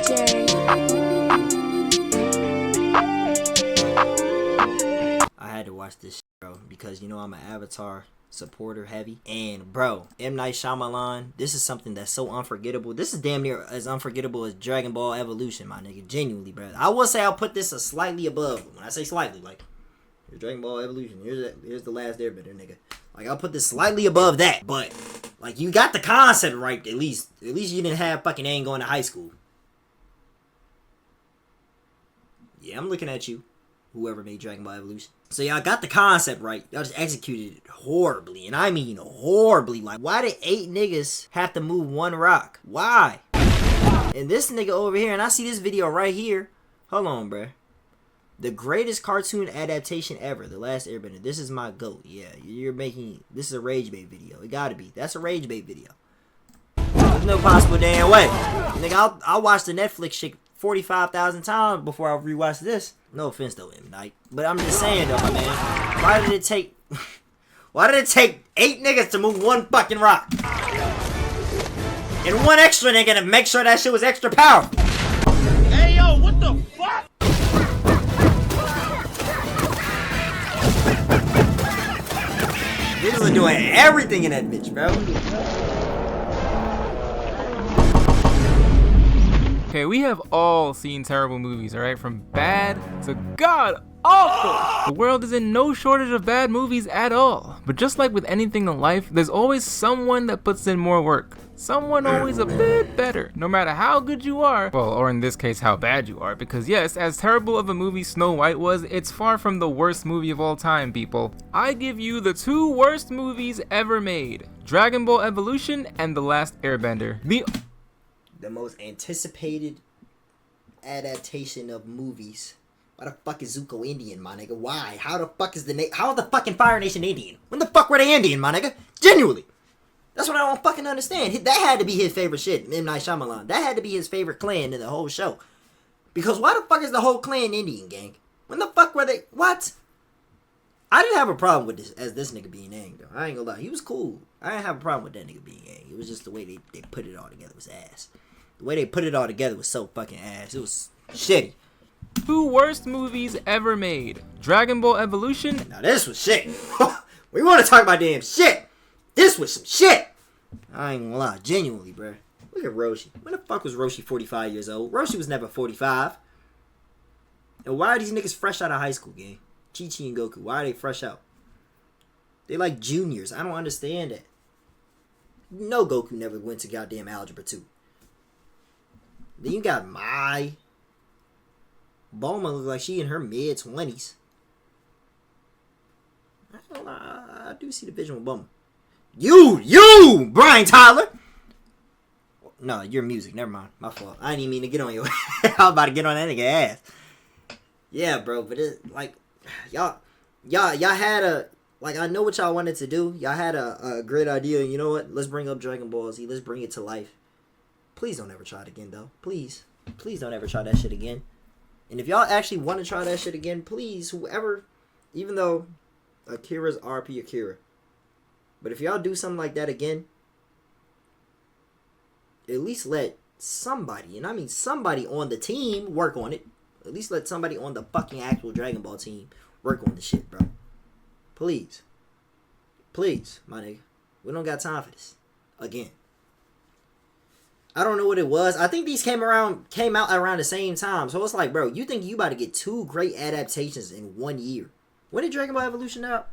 DJ. I had to watch this shit, bro, because you know I'm an Avatar supporter heavy. And bro, M. Night Shyamalan, this is something that's so unforgettable. This is damn near as unforgettable as Dragon Ball Evolution, my nigga. Genuinely, bro. I will say I'll put this a slightly above. When I say slightly, like, here's Dragon Ball Evolution. Here's the Last Airbender, nigga. Like, I'll put this slightly above that. But, like, you got the concept right, at least. At least you didn't have fucking Aang going to high school. Yeah, I'm looking at you. Whoever made Dragon Ball Evolution. So y'all got the concept right. Y'all just executed it horribly. And I mean horribly. Like, why did 8 niggas have to move one rock? Why? And this nigga over here, and I see this video right here. Hold on, bruh. The greatest cartoon adaptation ever. The Last Airbender. This is my GOAT. Yeah, you're making... This is a rage bait video. It gotta be. That's a rage bait video. There's no possible damn way. Nigga, I'll watch the Netflix shit 45,000 times before I rewatch this. No offense though, M. Night. But I'm just saying though, my man. Why did it take 8 niggas to move one fucking rock? And one extra nigga to make sure that shit was extra powerful. Hey yo, what the fuck? Niggas are doing everything in that bitch, bro. Okay, we have all seen terrible movies, alright? From bad to god awful! The world is in no shortage of bad movies at all. But just like with anything in life, there's always someone that puts in more work. Someone always a bit better, no matter how good you are. Well, or in this case, how bad you are. Because yes, as terrible of a movie Snow White was, it's far from the worst movie of all time, people. I give you the 2 worst movies ever made. Dragon Ball Evolution and The Last Airbender. The most anticipated adaptation of movies. Why the fuck is Zuko Indian, my nigga? Why? How the fuck is how the fucking Fire Nation Indian? When the fuck were they Indian, my nigga? Genuinely. That's what I don't fucking understand. That had to be his favorite shit, M. Night Shyamalan. That had to be his favorite clan in the whole show. Because why the fuck is the whole clan Indian, gang? When the fuck were they? What? I didn't have a problem with this nigga being Aang, though. I ain't gonna lie. He was cool. I didn't have a problem with that nigga being Aang. It was just the way they put it all together was ass. The way they put it all together was so fucking ass. It was shitty. 2 worst movies ever made. Dragon Ball Evolution. Now this was shit. We want to talk about damn shit. This was some shit. I ain't gonna lie. Genuinely, bruh. Look at Roshi. When the fuck was Roshi 45 years old? Roshi was never 45. And why are these niggas fresh out of high school, gang? Chi-Chi and Goku. Why are they fresh out? They like juniors. I don't understand that. No, Goku never went to goddamn Algebra 2. Then you got Mai. Bulma look like she in her mid-20s. I do see the vision with Bulma. You, Brian Tyler. No, your music. Never mind. My fault. I didn't even mean to get on your I was about to get on that nigga ass. Yeah, bro, but it like y'all had a like I know what y'all wanted to do. Y'all had a great idea. You know what? Let's bring up Dragon Ball Z. Let's bring it to life. Please don't ever try it again, though. Please don't ever try that shit again. And if y'all actually want to try that shit again, please, whoever, even though Akira's RP Akira, but if y'all do something like that again, at least let somebody, and I mean somebody on the team, work on it. At least let somebody on the fucking actual Dragon Ball team work on the shit, bro. Please. Please, my nigga. We don't got time for this. Again. I don't know what it was. I think these came out around the same time. So it's like, bro, you think you about to get 2 great adaptations in 1 year. When did Dragon Ball Evolution out?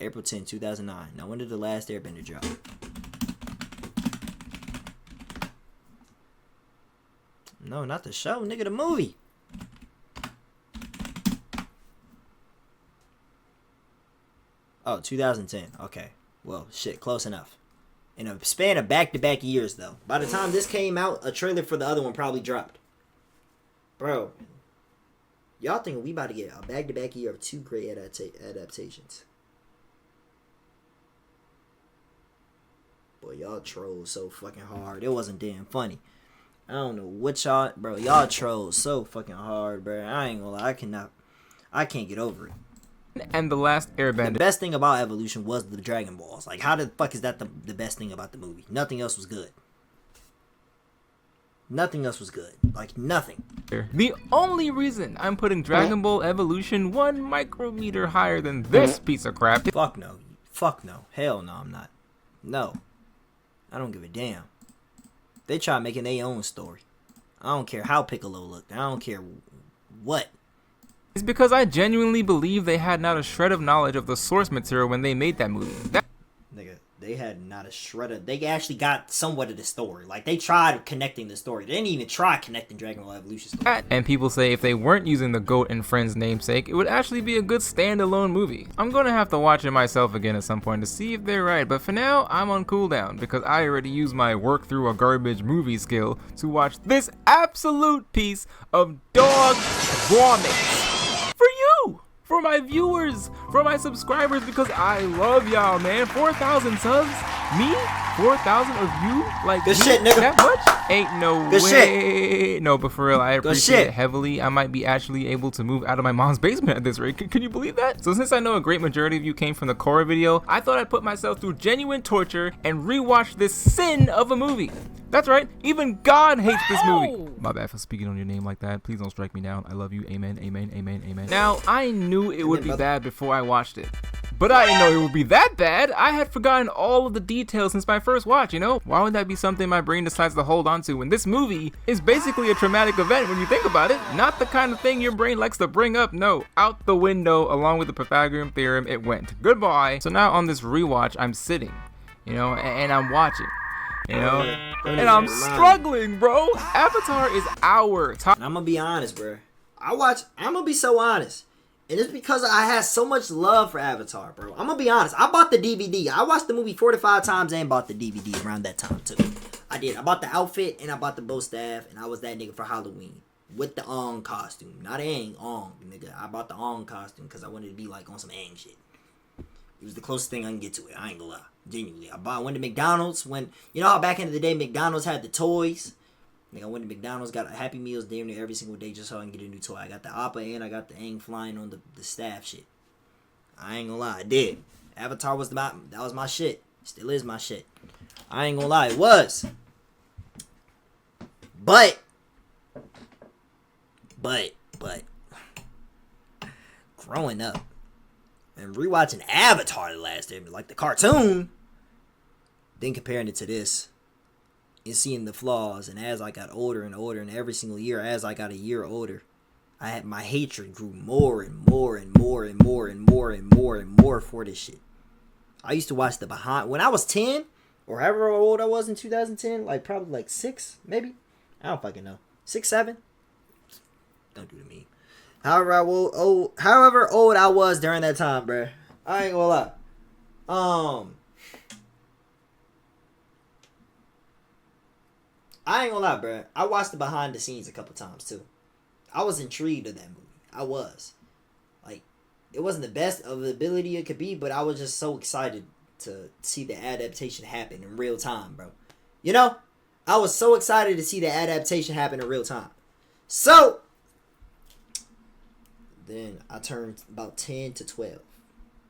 April 10, 2009. Now, when did The Last Airbender drop? No, not the show, nigga, the movie. Oh, 2010. Okay. Well, shit, close enough. In a span of back-to-back years, though. By the time this came out, a trailer for the other one probably dropped. Bro, y'all think we about to get a back-to-back year of 2 great adaptations. Boy, y'all trolled so fucking hard. It wasn't damn funny. I don't know what y'all... Bro, y'all trolled so fucking hard, bro. I ain't gonna lie. I can't get over it. And The Last Airbender. The best thing about Evolution was the Dragon Balls. Like, how the fuck is that the best thing about the movie? Nothing else was good. Nothing else was good. Like, nothing. The only reason I'm putting Dragon Ball Evolution 1 micrometer higher than this piece of crap. Fuck no. Fuck no. Hell no, I'm not. No. I don't give a damn. They try making their own story. I don't care how Piccolo looked. I don't care what. It's because I genuinely believe they had not a shred of knowledge of the source material when they made that movie. Nigga, they had not a shred of... They actually got somewhat of the story. Like, they tried connecting the story. They didn't even try connecting Dragon Ball Evolution story. And people say if they weren't using the GOAT and Friends namesake, it would actually be a good standalone movie. I'm gonna have to watch it myself again at some point to see if they're right, but for now, I'm on cooldown because I already used my work through a garbage movie skill to watch this absolute piece of dog vomit. For you! For my viewers! For my subscribers, because I love y'all, man. 4,000 subs? Me? 4,000 of you? Like, good shit, nigga. That much? Ain't no good way. Shit. No, but for real, I appreciate it heavily. I might be actually able to move out of my mom's basement at this rate. Can you believe that? So since I know a great majority of you came from the Korra video, I thought I'd put myself through genuine torture and rewatch this sin of a movie. That's right, even God hates this movie. My bad for speaking on your name like that. Please don't strike me down. I love you. Amen, amen, amen, amen. Now, I knew it would be bad before I watched it. But I didn't know it would be that bad. I had forgotten all of the details since my first watch, you know? Why would that be something my brain decides to hold on to when this movie is basically a traumatic event when you think about it? Not the kind of thing your brain likes to bring up. No, out the window along with the Pythagorean theorem, it went. Goodbye. So now on this rewatch, I'm sitting, you know, and I'm watching. You know, and I'm struggling, bro. Avatar is our top. And I'm gonna be honest, bro. I'm gonna be so honest. And it's because I had so much love for Avatar, bro. I'm gonna be honest. I bought the DVD. I watched the movie 4 to 5 times and bought the DVD around that time, too. I did. I bought the outfit and I bought the bow staff. And I was that nigga for Halloween. With the Ong costume. Not Aang, Ong, nigga. I bought the Ong costume because I wanted to be like on some Aang shit. It was the closest thing I can get to it. I ain't gonna lie. Genuinely. I went to McDonald's when... You know how back in the day McDonald's had the toys? Like I went to McDonald's, got a Happy Meals damn near every single day just so I can get a new toy. I got the Appa and I got the Aang flying on the staff shit. I ain't gonna lie. I did. Avatar was that was my shit. Still is my shit. I ain't gonna lie. It was. But. Growing up. And rewatching Avatar the last day, like the cartoon, then comparing it to this, and seeing the flaws, and as I got older and older, and every single year, as I got a year older, my hatred grew more and more and more and more and more and more and more for this shit. I used to watch the behind when I was 10, or however old I was in 2010, like probably like 6, maybe. I don't fucking know. 6, 7. Don't do to me. However old I was during that time, bruh. I ain't gonna lie. I ain't gonna lie, bruh. I watched the behind the scenes a couple times, too. I was intrigued of that movie. I was. Like, it wasn't the best of the ability it could be, but I was just so excited to see the adaptation happen in real time, bro. You know? I was so excited to see the adaptation happen in real time. So... Then I turned about 10 to 12.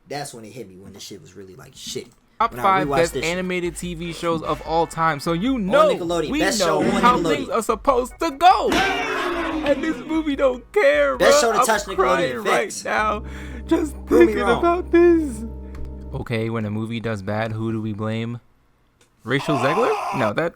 That's when it hit me, when the shit was really like shit. Top 5 best animated TV shows of all time. So you know, we know how things are supposed to go. And this movie don't care, bro. Best show to touch I'm crying right now. Just thinking about this. Okay, when a movie does bad, who do we blame? Rachel Zegler? No, that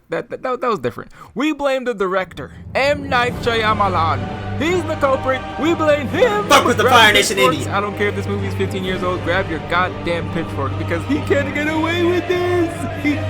was different. We blame the director, M. Night Shyamalan. He's the culprit. We blame him. Fuck with the Fire Nation Indian. I don't care if this movie's 15 years old. Grab your goddamn pitchfork because he can't get away with this.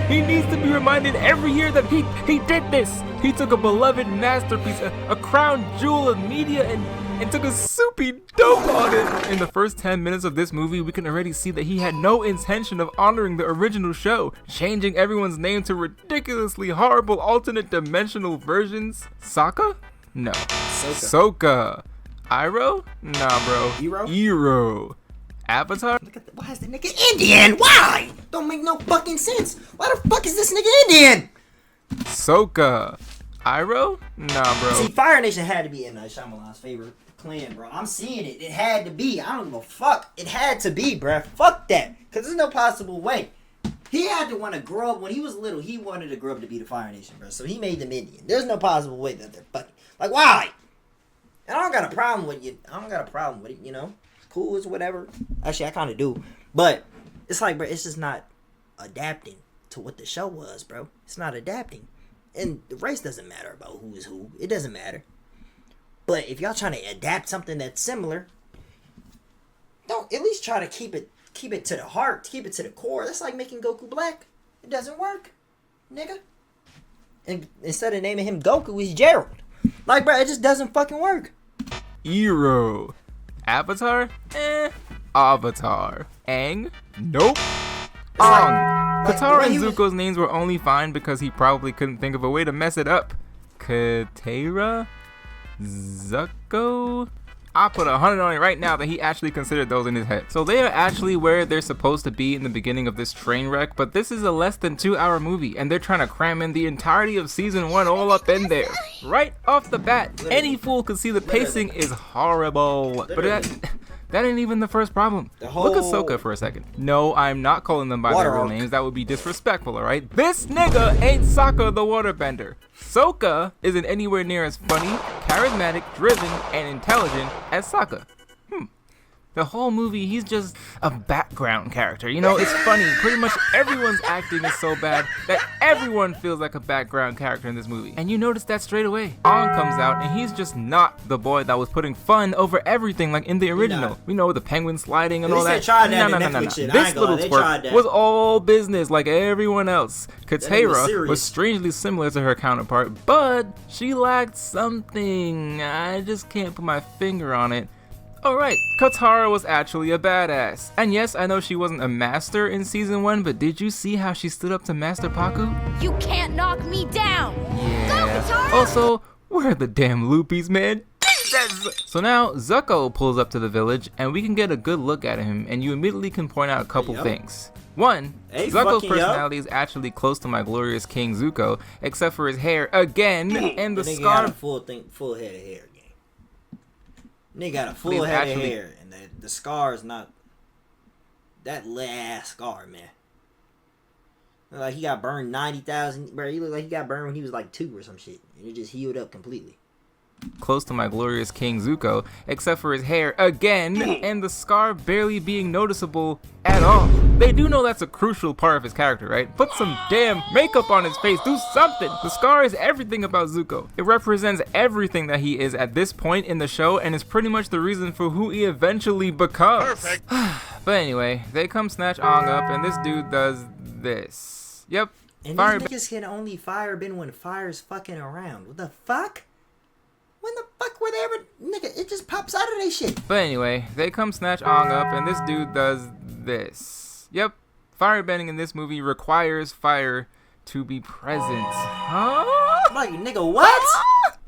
He needs to be reminded every year that he did this. He took a beloved masterpiece, a crown jewel of media, and took a soupy dope on it. In the first 10 minutes of this movie, we can already see that he had no intention of honoring the original show, changing everyone's name to ridiculously horrible alternate dimensional versions. Sokka? No. Sokka. Iroh? Nah, bro. Iroh. Avatar? Why is the nigga Indian? Why? Don't make no fucking sense. Why the fuck is this nigga Indian? Sokka. Iroh? Nah, bro. See, Fire Nation had to be M. Night Shyamalan's favorite clan, bro. I'm seeing it. It had to be. I don't give a fuck. It had to be, bro. Fuck that. Because there's no possible way. He had to want to grow up. When he was little, he wanted to grow up to be the Fire Nation, bro. So he made them Indian. There's no possible way that they're fucking. Like, why? And I don't got a problem with you. I don't got a problem with it, you know? Cool as whatever. Actually, I kind of do. But it's like, bro, it's just not adapting to what the show was, bro. It's not adapting. And the race doesn't matter about who is who. It doesn't matter. But if y'all trying to adapt something that's similar, don't at least try to keep it to the heart, keep it to the core. That's like making Goku black. It doesn't work, nigga. And instead of naming him Goku, he's Gerald. Like, bro, it just doesn't fucking work. Iroh. Avatar? Avatar. Aang? Nope. Ong. Katara and Zuko's names were only fine because he probably couldn't think of a way to mess it up. Katara? Zuko? I'll put 100 on it right now that he actually considered those in his head. So they are actually where they're supposed to be in the beginning of this train wreck, but this is a less than 2-hour movie, and they're trying to cram in the entirety of season 1 all up in there. Right off the bat, any fool could see the pacing is horrible. But that ain't even the first problem. Look at Sokka for a second. No, I'm not calling them by their real names. That would be disrespectful, alright? This nigga ain't Sokka the waterbender. Sokka isn't anywhere near as funny, charismatic, driven, and intelligent as Sokka. The whole movie, he's just a background character. You know, it's funny. Pretty much everyone's acting is so bad that everyone feels like a background character in this movie. And you notice that straight away. Ong comes out, and he's just not the boy that was putting fun over everything like in the original. We know the penguin sliding and all that. No. This little twerp was all business like everyone else. Katara was strangely similar to her counterpart, but she lacked something. I just can't put my finger on it. Alright, Katara was actually a badass. And yes, I know she wasn't a master in season 1, but did you see how she stood up to Master Paku? You can't knock me down! Yeah. Go, Katara! Also, where are the damn loopies, man? Jesus! So now, Zuko pulls up to the village, and we can get a good look at him, and you immediately can point out a couple things. One, Zuko's personality is actually close to my glorious King Zuko, except for his hair again, and the scar. Full head of hair. Nigga got a full head of hair, and the scar is not that last scar, man. Like he got burned 90,000, bro. He looked like he got burned when he was like 2 or some shit, and it just healed up completely. Close to my glorious King Zuko, except for his hair again, and the scar barely being noticeable at all. They do know that's a crucial part of his character, right? Put some damn makeup on his face, do something! The scar is everything about Zuko. It represents everything that he is at this point in the show, and is pretty much the reason for who he eventually becomes. Perfect. But anyway, they come snatch Ong up, and this dude does this. Yep. And these niggas can only firebend when fire's fucking around. What the fuck? When the fuck were they ever... Nigga, it just pops out of they shit. But anyway, they come snatch Ong up, and this dude does this. Yep, firebending in this movie requires fire to be present. Huh? Like, nigga, what?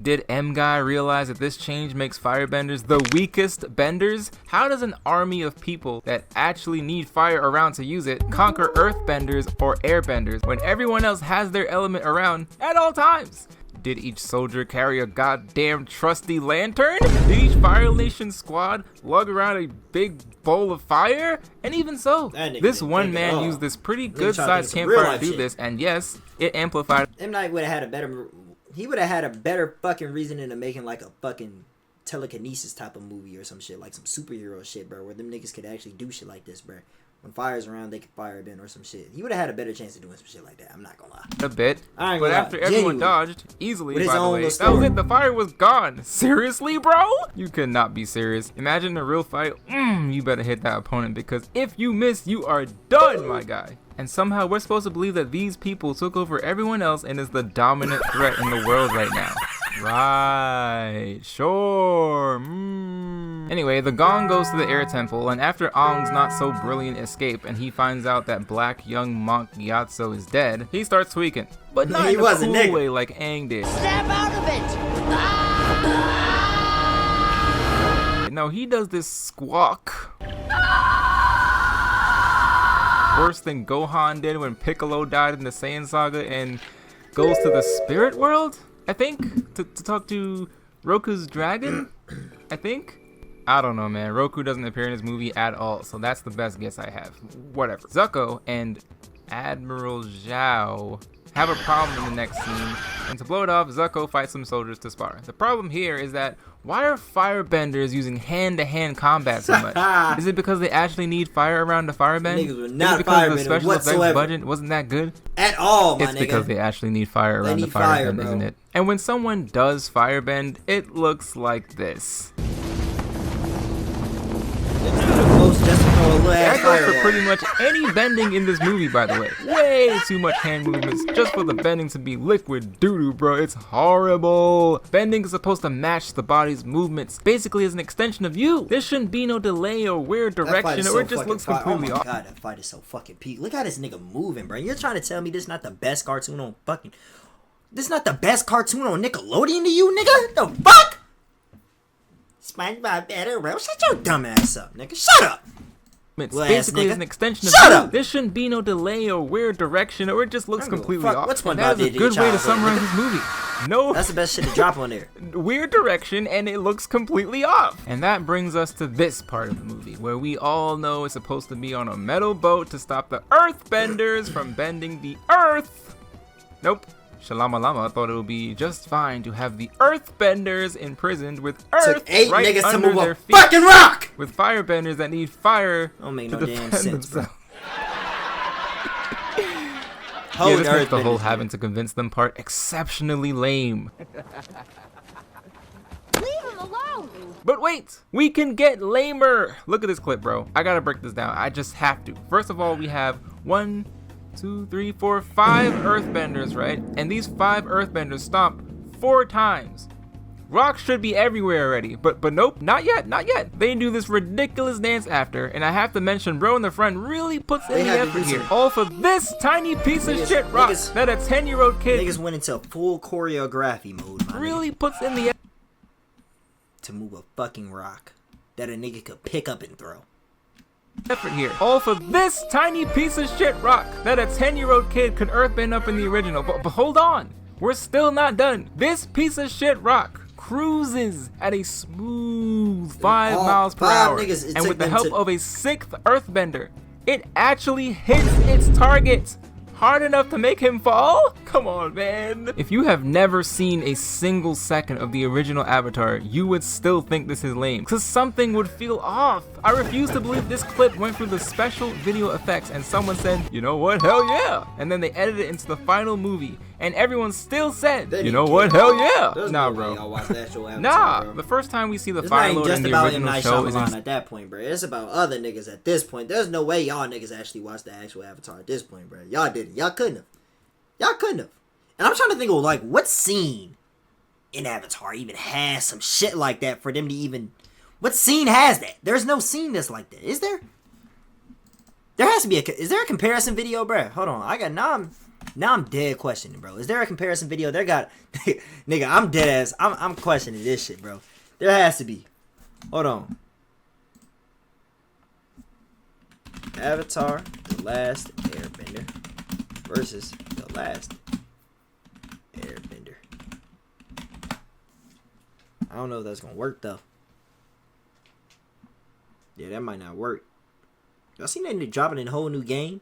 Did M Guy realize that this change makes firebenders the weakest benders? How does an army of people that actually need fire around to use it conquer earthbenders or airbenders when everyone else has their element around at all times? Did each soldier carry a goddamn trusty lantern? Did each Fire Nation squad lug around a big bowl of fire? And even so, this one man used this pretty good sized campfire to do this, and yes, it amplified. M. Night would have had a better... He would have had a better fucking reason into making like a fucking telekinesis type of movie or some shit, like some superhero shit, bro, where them niggas could actually do shit like this, bro. When fire's around, they could fire it in or some shit. He would have had a better chance of doing some shit like that. I'm not gonna lie. A bit. But after everyone dodged, easily, by the way, that was it. The fire was gone. Seriously, bro? You could not be serious. Imagine a real fight. You better hit that opponent, because if you miss, you are done, my guy. And somehow we're supposed to believe that these people took over everyone else and is the dominant threat in the world right now. Right, sure. Anyway, the gong goes to the air temple, and after Ong's not so brilliant escape and he finds out that black young monk Gyatso is dead, he starts tweaking. But not in a cool way like Aang did. Snap out of it! No, he does this squawk. Worse than Gohan did when Piccolo died in the Saiyan saga and goes to the spirit world? I think, to talk to Roku's dragon, I think. I don't know, man. Roku doesn't appear in this movie at all, so that's the best guess I have. Whatever. Zuko and Admiral Zhao have a problem in the next scene, and to blow it off, Zuko fights some soldiers to spar. The problem here is that why are firebenders using hand-to-hand combat so much? Is it because they actually need fire around to firebend? Niggas were not is it because the firebenders special whatsoever. effects budget wasn't that good? At all, my It's nigga. because they actually need fire around to need fire, firebend, bro. isn't it? And when someone does firebend, it looks like this. Close just to throw a little ass That goes for fireball. pretty much any bending in this movie, by the way. Way too much hand movements just for the bending to be liquid doo-doo, bro. It's horrible. Bending is supposed to match the body's movements. Basically, as an extension of you. There shouldn't be no delay or weird That fight direction, is or so it just fucking looks fire. completely Oh my off. god, that fight is so fucking peak. Look how this nigga moving, bro. You're trying to tell me this not the best cartoon on fucking... This not the best cartoon on Nickelodeon to you, nigga? The fuck? SpongeBob better, bro. Shut your dumb ass up, nigga. Shut up. It's Little ass basically nigga. as an extension of Shut you. up! There shouldn't be no delay or weird direction, or it just looks I don't give a completely fuck off. what And SpongeBob that is did a to your good way to childhood, summarize nigga. this movie. No That's the best shit to drop on there. weird direction, and it looks completely off. And that brings us to this part of the movie, where we all know it's supposed to be on a metal boat to stop the earthbenders from bending the earth. Nope. Shalama Lama thought it would be just fine to have the earthbenders imprisoned with earth Took 8 right niggas to under move their a feet, fucking rock! with firebenders that need fire Don't make to no damn defend sense, bro. themselves. Hold Yeah, this makes the Earthbenders, whole nigga. having to convince them part exceptionally lame. Leave him alone! But wait, we can get lamer. Look at this clip, bro. I gotta break this down. I just have to. First of all, we have 1, 2, 3, 4, 5 earthbenders, right? And these 5 earthbenders stomp 4 times. Rocks should be everywhere already, but nope, not yet, not yet. They do this ridiculous dance after, and I have to mention, bro in the front really puts in They the had to effort do here. some- All for this tiny piece of Niggas- shit rock niggas- that a 10-year-old kid Niggas went into full choreography mode, my really nigga, puts in the to move a fucking rock that a nigga could pick up and throw. effort here. All for this tiny piece of shit rock that a 10-year-old kid could earthbend up in the original. But hold on, we're still not done. This piece of shit rock cruises at a smooth 5 All miles per 5 hour, niggas, it and took with the them help to- of a 6th earthbender, it actually hits its target hard enough to make him fall? Come on, man. If you have never seen a single second of the original Avatar, you would still think this is lame, because something would feel off. I refuse to believe this clip went through the special video effects and someone said, you know what, hell yeah, and then they edited it into the final movie, and everyone still said, They you didn't know care. what, hell yeah. There's Nah, no way bro. y'all watch the actual Avatar, Nah, bro. the first time we see the It's not Fire even Lord just in the about M. original Night show is in Shyamalan at that point, bro. It's about other niggas at this point. There's no way y'all niggas actually watched the actual Avatar at this point, bro. Y'all didn't. Y'all couldn't have. Y'all couldn't have. And I'm trying to think of, like, what scene in Avatar even has some shit like that for them to even... What scene has that? There's no scene that's like that. Is there? There has to be a... Is there a comparison video, bro? Hold on. Now I'm dead questioning, bro. Is there a comparison video? There got... Nigga, I'm dead ass. I'm questioning this shit, bro. There has to be. Hold on. Avatar, The Last Airbender versus The Last Airbender. I don't know if that's gonna work though. Yeah, that might not work. Y'all seen that dropping in a whole new game?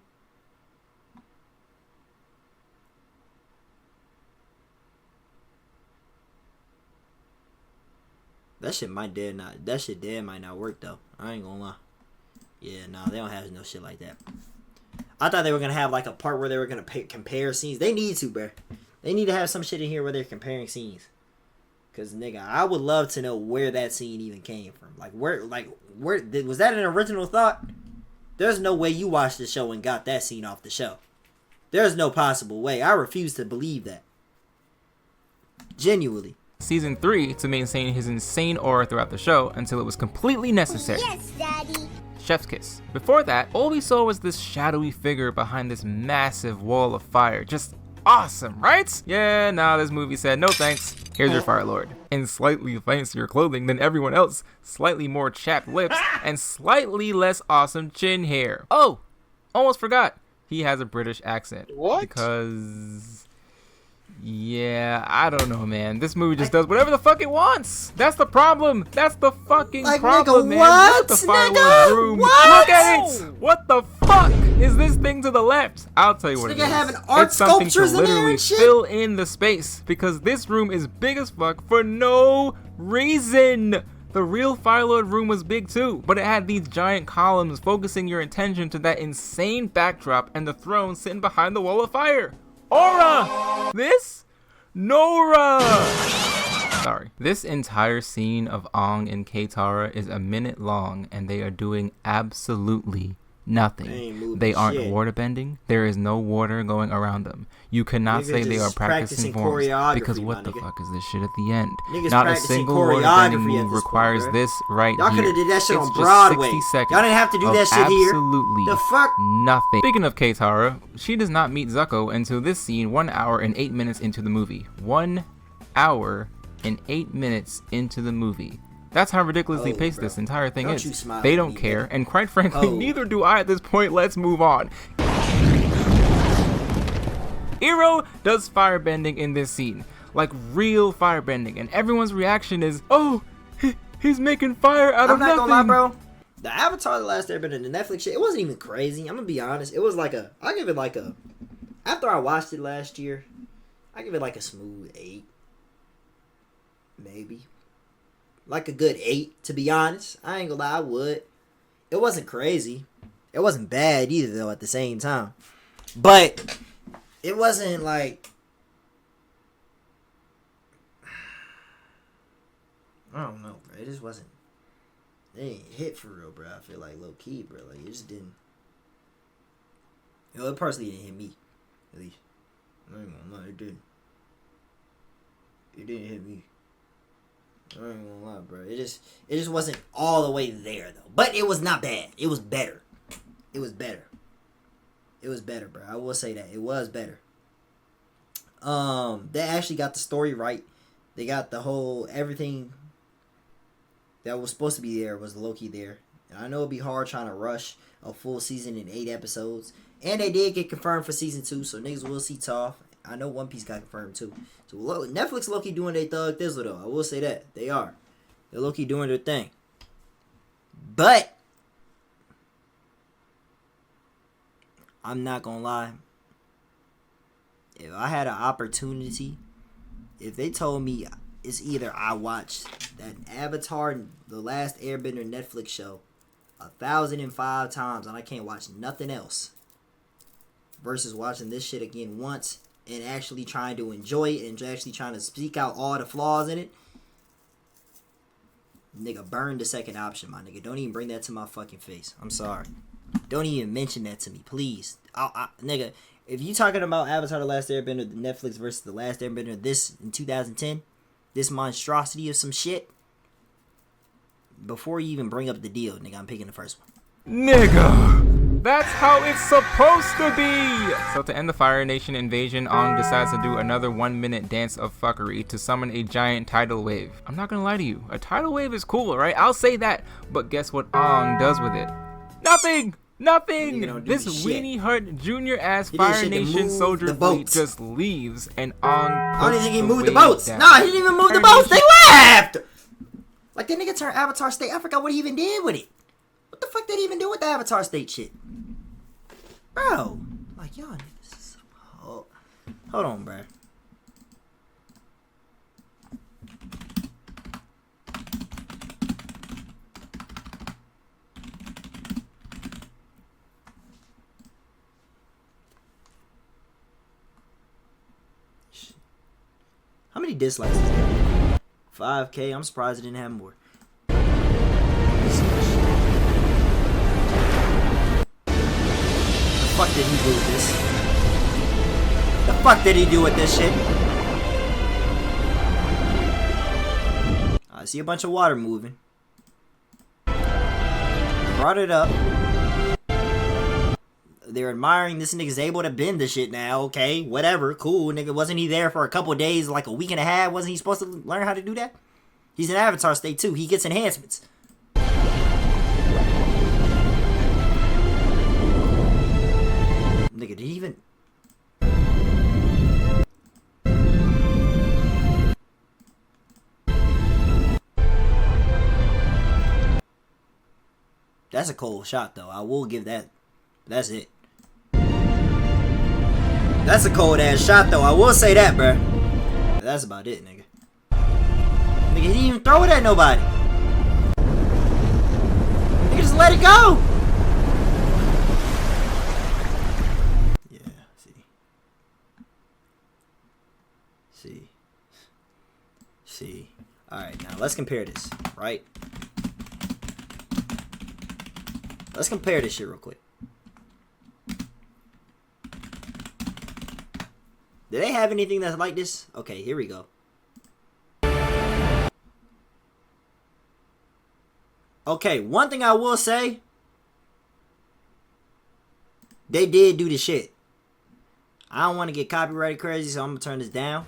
That shit might dead might not work though. I ain't gonna lie. Yeah, no, they don't have no shit like that. I thought they were gonna have like a part where they were gonna compare scenes. They need to, bruh. They need to have some shit in here where they're comparing scenes. Cause nigga, I would love to know where that scene even came from. Where was that an original thought? There's no way you watched the show and got that scene off the show. There's no possible way. I refuse to believe that. Genuinely. Season 3 to maintain his insane aura throughout the show until it was completely necessary. Yes, Daddy. Chef's kiss. Before that, all we saw was this shadowy figure behind this massive wall of fire. Just awesome, right? Yeah, nah, this movie said, no thanks. Here's your Fire Lord. In slightly fancier clothing than everyone else, slightly more chapped lips, and slightly less awesome chin hair. Oh, almost forgot. He has a British accent. What? Because Yeah, I don't know, man. This movie just does whatever the fuck it wants. That's the problem. That's the fucking Like, problem, nigga, man. what? Look at the Fire Nigga, Lord's room. what? Look at it. What the fuck is this thing to the left? I'll tell you what it This nigga is. having art It's something to sculptures in there literally and shit? fill in the space because this room is big as fuck for no reason. The real Fire Lord room was big too, but it had these giant columns focusing your attention to that insane backdrop and the throne sitting behind the wall of fire. Aura! This? Nora! Sorry. This entire scene of Aang and Katara is a minute long and they are doing absolutely nothing. They aren't waterbending. There is no water going around them. You cannot say they are practicing forms because what the fuck is this shit at the end? Niggas Not a practicing single waterbending choreography at move this requires point, bro. this right Y'all here. coulda did that shit It's on just Broadway. 60 seconds Y'all didn't have to do of that shit here. absolutely The fuck? nothing. Speaking of Katara, she does not meet Zuko until this scene 1 hour and 8 minutes into the movie. 1 hour and 8 minutes into the movie. That's how ridiculously paced this entire thing Don't you is. smile They at don't me, care, man. and quite frankly, Oh. neither do I at this point. Let's move on. Iroh does firebending in this scene, like real firebending, and everyone's reaction is, "Oh, he's making fire out of nothing." I'm not gonna lie, bro. The Avatar: The Last Airbender, the Netflix shit, it wasn't even crazy. I'm gonna be honest. It was like I give it like a. After I watched it last year, I give it like a smooth 8, maybe. Like a good 8, to be honest. I ain't gonna lie, I would. It wasn't crazy. It wasn't bad either, though, at the same time. But it wasn't like. I don't know, bro. It just wasn't. It ain't hit for real, bro. I feel like low key, bro. Like, it just didn't. You know, it personally didn't hit me, at least. I ain't gonna lie, it didn't. It didn't hit me. I ain't gonna lie, bro. It just wasn't all the way there though. But it was not bad. It was better. It was better. It was better, bro. I will say that. It was better. They actually got the story right. They got the whole everything that was supposed to be there was Loki there. And I know it'd be hard trying to rush a full season in 8 episodes. And they did get confirmed for season 2, so niggas will see Toph. I know One Piece got confirmed too. So Netflix low-key doing their thug thizzle though. I will say that. They are. They're low-key doing their thing. But I'm not gonna lie. If I had an opportunity, if they told me it's either I watched that Avatar The Last Airbender Netflix show 1,005 times and I can't watch nothing else versus watching this shit again once and actually trying to enjoy it and actually trying to speak out all the flaws in it, nigga, burn the second option, my nigga. Don't even bring that to my fucking face. I'm sorry. Don't even mention that to me, please. Nigga, if you talking about Avatar The Last Airbender, the Netflix versus The Last Airbender, this in 2010, this monstrosity of some shit, before you even bring up the deal, nigga, I'm picking the first one. Nigga, that's how it's supposed to be. So to end the Fire Nation invasion, Aang decides to do another 1-minute dance of fuckery to summon a giant tidal wave. I'm not gonna lie to you, a tidal wave is cool, right? I'll say that. But guess what Aang does with it? Nothing. Nothing. This weenie heart junior ass Fire Nation soldier fleet just leaves, and Aang. I don't even think he moved the boats. Nah, he didn't even move the boats. They left. Like that nigga turned Avatar State. I forgot what he even did with it. What the fuck did he even do with the Avatar State shit? Bro. Like, y'all niggas. Hold on, bro. How many dislikes is that? 5K. I'm surprised it didn't have more. The fuck did he do with this? The fuck did he do with this shit? I see a bunch of water moving. Brought it up. They're admiring this nigga's able to bend the shit now. Okay, whatever, cool. Nigga, wasn't he there for a couple of days, like a week and a half? Wasn't he supposed to learn how to do that? He's in Avatar State too. He gets enhancements. Nigga, did he even... That's a cold shot, though. I will give that. That's it. That's a cold ass shot, though. I will say that, bruh. But that's about it, nigga. Nigga, he didn't even throw it at nobody. Nigga, just let it go. Yeah, see. Alright, now let's compare this, right? Let's compare this shit real quick. Do they have anything that's like this? Okay, here we go. Okay, one thing I will say. They did do the shit. I don't want to get copyrighted crazy, so I'm going to turn this down.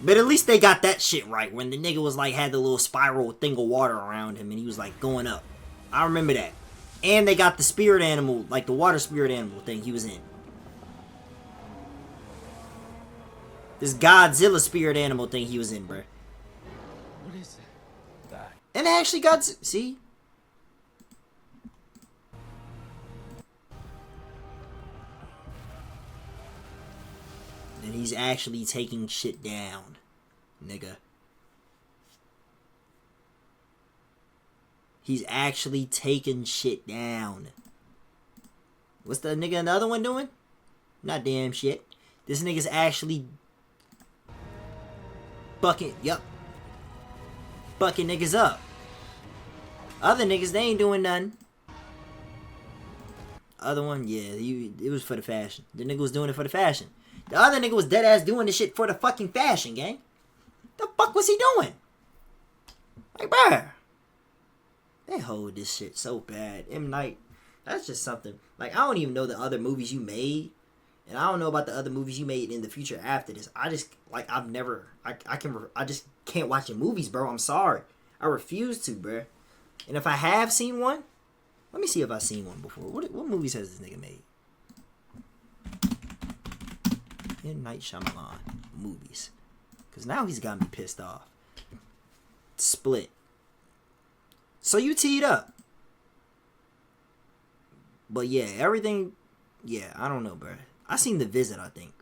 But at least they got that shit right. When the nigga was like, had the little spiral thing of water around him and he was like going up. I remember that. And they got the spirit animal, like the water spirit animal thing he was in. This Godzilla spirit animal thing he was in, bruh. What is that? And they actually got, see? And he's actually taking shit down, nigga. He's actually taking shit down. What's the nigga another one doing? Not damn shit. This nigga's actually bucking, yup. Bucking niggas up. Other niggas, they ain't doing nothing. Other one, yeah, it was for the fashion. The nigga was doing it for the fashion. The other nigga was dead ass doing this shit for the fucking fashion, gang. The fuck was he doing? Like, bruh. They hold this shit so bad. M. Night, that's just something. Like, I don't even know the other movies you made. And I don't know about the other movies you made in the future after this. I just, like, I've never, I just can't watch your movies, bro. I'm sorry. I refuse to, bro. And if I have seen one, let me see if I've seen one before. What movies has this nigga made? M. Night Shyamalan movies. Because now he's got me pissed off. Split. So you teed up. But yeah, everything, yeah, I don't know, bro. I seen The Visit, I think.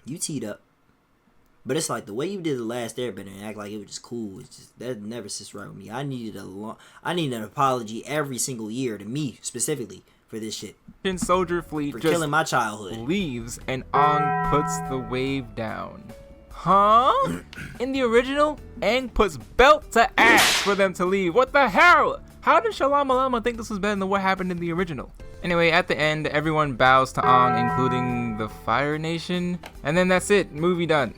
You teed up. But it's like the way you did The Last Airbender and act like it was just cool. It's just, that never sits right with me. I needed an apology every single year to me specifically for this shit. Soldier fleet for just killing my childhood. Leaves and Aang puts the wave down. Huh? In the original, Aang puts belt to ass for them to leave. What the hell? How did Shalamalama think this was better than what happened in the original? Anyway, at the end, everyone bows to Aang, including the Fire Nation. And then that's it. Movie done.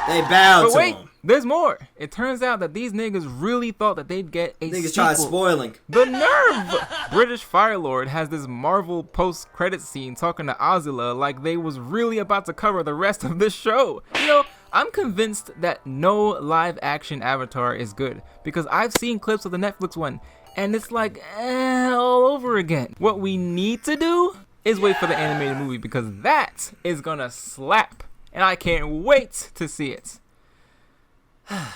They bowed but to wait, him. There's more. It turns out that these niggas really thought that they'd get a Niggas sequel. tried spoiling. The nerve! British Fire Lord has this Marvel post-credit scene talking to Azula like they was really about to cover the rest of this show. You know, I'm convinced that no live-action Avatar is good because I've seen clips of the Netflix one and it's like, all over again. What we need to do is wait for the animated movie because that is gonna slap and I can't wait to see it. Bruh,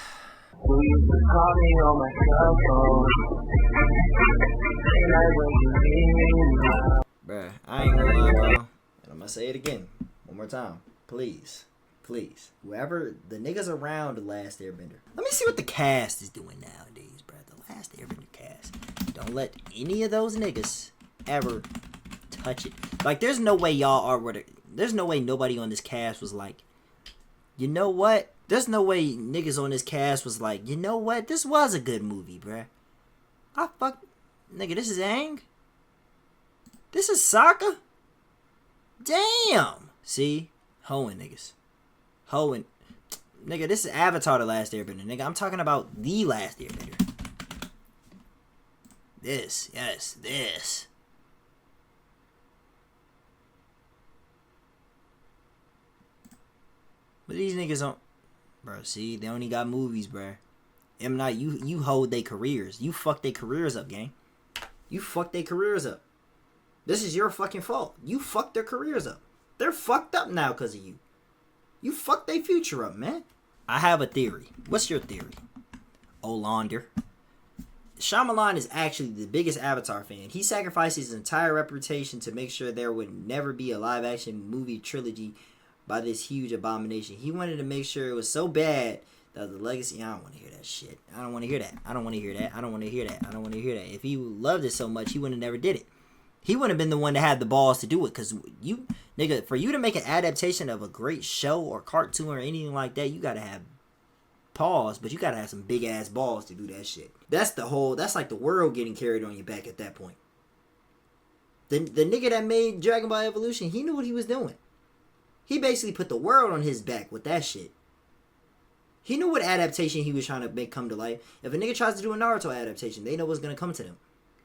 I ain't gonna lie, bro. And I'm gonna say it again. One more time. Please. Please. Whoever, the niggas around The Last Airbender. Let me see what the cast is doing nowadays, bruh. The Last Airbender cast. Don't let any of those niggas ever touch it. Like, there's no way y'all are where there's no way nobody on this cast was like, you know what? There's no way niggas on this cast was like, you know what? This was a good movie, bruh. Nigga, this is Aang? This is Sokka? Damn! See? Hoeing, niggas. Hoeing. Nigga, this is Avatar The Last Airbender, nigga. I'm talking about The Last Airbender. This. Yes, this. But these niggas don't... Bro, see? They only got movies, bro. M. Night, you hold their careers. You fuck their careers up, gang. You fuck their careers up. This is your fucking fault. You fucked their careers up. They're fucked up now because of you. You fucked their future up, man. I have a theory. What's your theory, Olander? Shyamalan is actually the biggest Avatar fan. He sacrificed his entire reputation to make sure there would never be a live-action movie trilogy by this huge abomination. He wanted to make sure it was so bad that the legacy... I don't want to hear that shit. I don't want to hear that. I don't want to hear that. I don't want to hear that. I don't want to hear that. If he loved it so much, he would have never did it. He wouldn't have been the one that had the balls to do it. Because you... Nigga, for you to make an adaptation of a great show or cartoon or anything like that, you got to have... Pause, but you gotta have some big ass balls to do that shit. That's like the world getting carried on your back at that point. The nigga that made Dragon Ball Evolution, he knew what he was doing. He basically put the world on his back with that shit. He knew what adaptation he was trying to make come to life. If a nigga tries to do a Naruto adaptation, they know what's gonna come to them.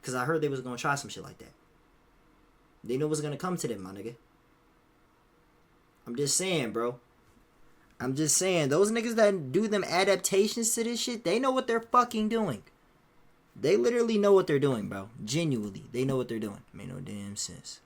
Cause I heard they was gonna try some shit like that. They know what's gonna come to them, my nigga. I'm just saying, bro. I'm just saying, those niggas that do them adaptations to this shit, they know what they're fucking doing. They literally know what they're doing, bro. Genuinely, they know what they're doing. Made no damn sense.